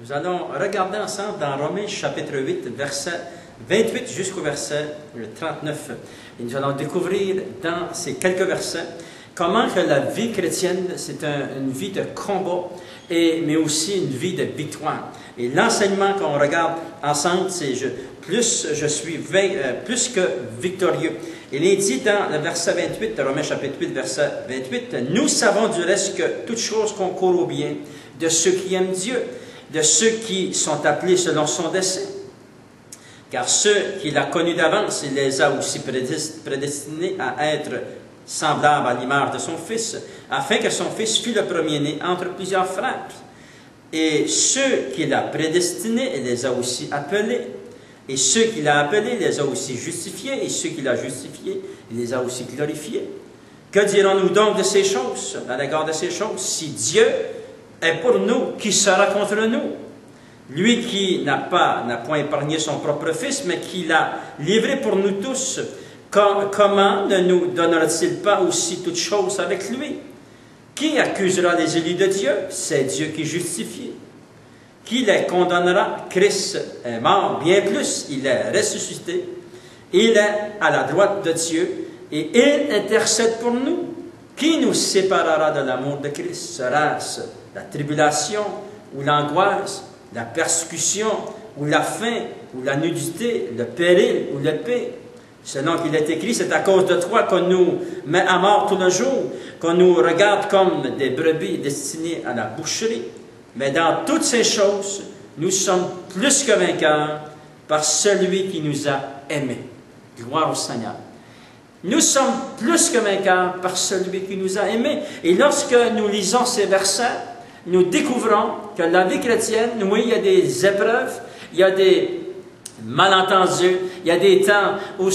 Nous allons regarder ensemble dans Romains chapitre 8, verset 28 jusqu'au verset 39. Et nous allons découvrir dans ces quelques versets comment que la vie chrétienne, c'est une vie de combat, mais aussi une vie de victoire. Et l'enseignement qu'on regarde ensemble, c'est plus je suis plus que victorieux. Il est dit dans le verset 28 de Romains chapitre 8, verset 28, « Nous savons du reste que toute chose concourt au bien de ceux qui aiment Dieu, de ceux qui sont appelés selon son dessein. Car ceux qu'il a connus d'avance, il les a aussi prédestinés à être semblables à l'image de son Fils, afin que son Fils fût le premier-né entre plusieurs frères. Et ceux qu'il a prédestinés, il les a aussi appelés. Et ceux qu'il a appelés, il les a aussi justifiés. Et ceux qu'il a justifiés, il les a aussi glorifiés. Que dirons-nous donc de ces choses, à l'égard de ces choses? Si Dieu est pour nous, qui sera contre nous? Lui qui n'a point épargné son propre Fils, mais qui l'a livré pour nous tous, comment ne nous donnera-t-il pas aussi toutes choses avec lui? Qui accusera les élus de Dieu? C'est Dieu qui justifie. Qui les condamnera? Christ est mort, bien plus, il est ressuscité. Il est à la droite de Dieu et il intercède pour nous. Qui nous séparera de l'amour de Christ? Sera-ce la tribulation ou l'angoisse, la persécution ou la faim ou la nudité, le péril ou l'épée? Selon qu'il est écrit, c'est à cause de toi qu'on nous met à mort tous les jours, qu'on nous regarde comme des brebis destinées à la boucherie. Mais dans toutes ces choses, nous sommes plus que vainqueurs par celui qui nous a aimés. Gloire au Seigneur. Nous sommes plus que vainqueurs par celui qui nous a aimés. Et lorsque nous lisons ces versets, nous découvrons que la vie chrétienne, oui, il y a des épreuves, il y a des malentendus, il y a des temps où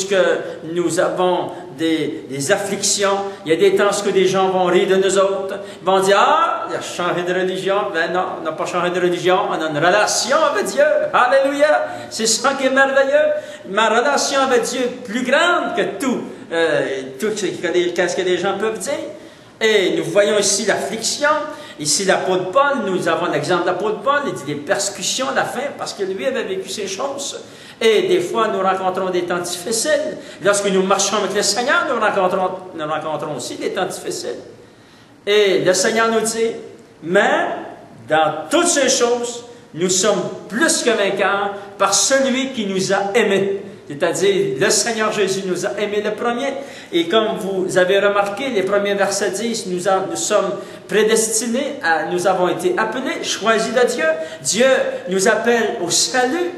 nous avons des afflictions, il y a des temps où des gens vont rire de nous autres, ils vont dire « Ah, il a changé de religion. » Ben non, on n'a pas changé de religion, on a une relation avec Dieu. Alléluia! C'est ça qui est merveilleux. Ma relation avec Dieu est plus grande que tout ce que les gens peuvent dire. Et nous voyons ici l'affliction. Ici, l'apôtre Paul, nous avons l'exemple de l'apôtre Paul, il dit les persécutions, la faim, parce que lui avait vécu ces choses. Et des fois, nous rencontrons des temps difficiles. Lorsque nous marchons avec le Seigneur, nous rencontrons aussi des temps difficiles. Et le Seigneur nous dit, mais dans toutes ces choses, nous sommes plus que vainqueurs par celui qui nous a aimés. C'est-à-dire, le Seigneur Jésus nous a aimés le premier. Et comme vous avez remarqué, les premiers versets disent, nous sommes prédestinés, nous avons été appelés, choisis de Dieu. Dieu nous appelle au salut.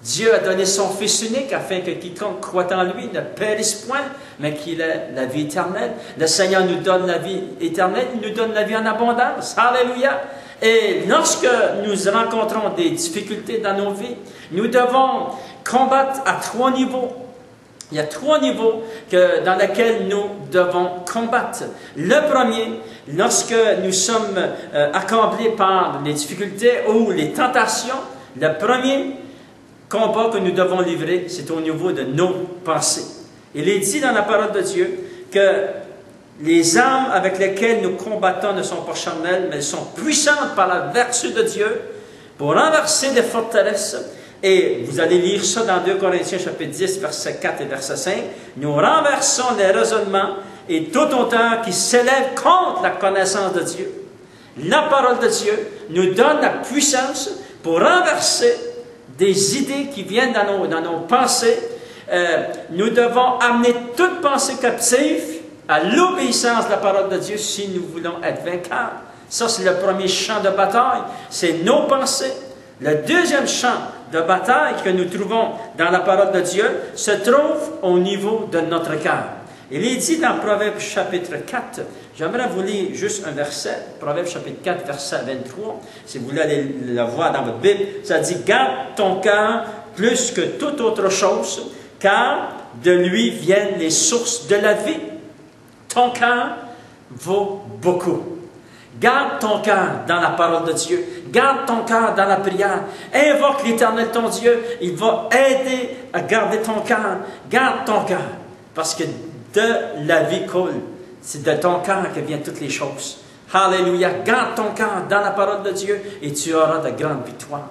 Dieu a donné son Fils unique afin que quiconque croit en lui ne périsse point, mais qu'il ait la vie éternelle. Le Seigneur nous donne la vie éternelle, il nous donne la vie en abondance. Alléluia! Et lorsque nous rencontrons des difficultés dans nos vies, nous devons combattre à 3 niveaux. Il y a 3 niveaux dans lesquels nous devons combattre. Le premier, lorsque nous sommes accablés par les difficultés ou les tentations, le premier combat que nous devons livrer, c'est au niveau de nos pensées. Il est dit dans la parole de Dieu que les armes avec lesquelles nous combattons ne sont pas charnelles, mais elles sont puissantes par la vertu de Dieu pour renverser des forteresses. Et vous allez lire ça dans 2 Corinthiens chapitre 10, verset 4 et verset 5. Nous renversons les raisonnements et toute hauteur qui s'élève contre la connaissance de Dieu. La parole de Dieu nous donne la puissance pour renverser des idées qui viennent dans nos pensées. Nous devons amener toute pensée captive à l'obéissance de la parole de Dieu si nous voulons être vainqueurs. Ça, c'est le premier champ de bataille. C'est nos pensées. Le deuxième champ de bataille que nous trouvons dans la parole de Dieu se trouve au niveau de notre cœur. Il est dit dans Proverbe chapitre 4, j'aimerais vous lire juste un verset, Proverbe chapitre 4, verset 23, si vous voulez aller le voir dans votre Bible, ça dit « Garde ton cœur plus que toute autre chose, car de lui viennent les sources de la vie. » Ton cœur vaut beaucoup. Garde ton cœur dans la parole de Dieu. Garde ton cœur dans la prière. Invoque l'Éternel ton Dieu. Il va aider à garder ton cœur. Garde ton cœur. Parce que de la vie coule. C'est de ton cœur que viennent toutes les choses. Alléluia. Garde ton cœur dans la parole de Dieu et tu auras de grandes victoires.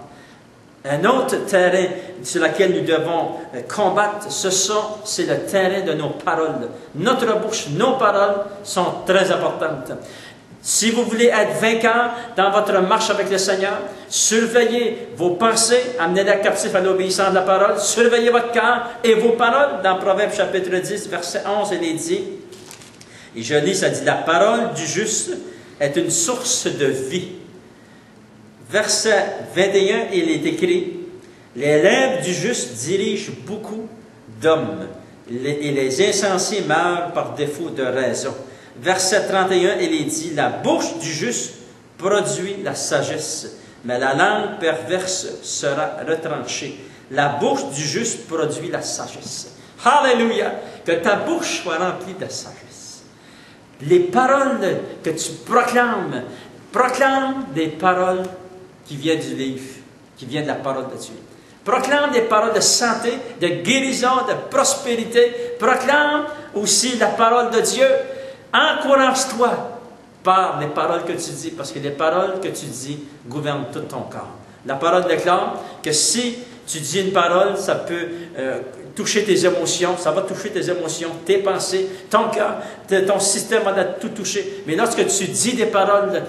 Un autre terrain sur lequel nous devons combattre, c'est le terrain de nos paroles. Notre bouche, nos paroles sont très importantes. Si vous voulez être vainqueur dans votre marche avec le Seigneur, surveillez vos pensées, amenez-les captifs à l'obéissance de la parole, surveillez votre cœur et vos paroles. Dans Proverbes chapitre 10, verset 11, il est dit, et je lis, ça dit, « La parole du juste est une source de vie. » Verset 21, il est écrit, « Les lèvres du juste dirigent beaucoup d'hommes, et les insensés meurent par défaut de raison. » Verset 31, il est dit, « La bouche du juste produit la sagesse, mais la langue perverse sera retranchée. » La bouche du juste produit la sagesse. Alléluia! Que ta bouche soit remplie de sagesse. Les paroles que tu proclames, proclame des paroles qui viennent du livre, qui viennent de la parole de Dieu. Proclame des paroles de santé, de guérison, de prospérité. Proclame aussi la parole de Dieu. Encourage-toi par les paroles que tu dis, parce que les paroles que tu dis gouvernent tout ton corps. La parole déclare que si tu dis une parole, ça peut toucher tes émotions, ça va toucher tes émotions, tes pensées, ton cœur, ton système va tout toucher. Mais lorsque tu dis des paroles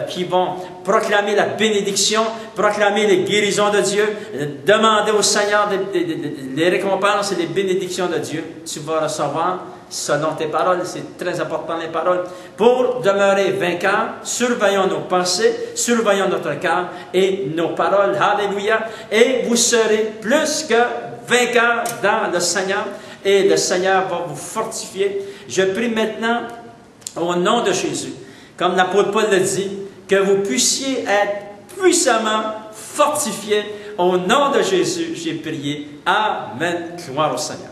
qui vont proclamer la bénédiction, proclamer les guérisons de Dieu, demander au Seigneur les récompenses et les bénédictions de Dieu, tu vas recevoir selon tes paroles. C'est très important, les paroles. Pour demeurer vainqueurs, surveillons nos pensées, surveillons notre cœur et nos paroles. Alléluia. Et vous serez plus que vainqueurs dans le Seigneur. Et le Seigneur va vous fortifier. Je prie maintenant au nom de Jésus, comme l'apôtre Paul le dit, que vous puissiez être puissamment fortifiés. Au nom de Jésus, j'ai prié. Amen. Gloire au Seigneur.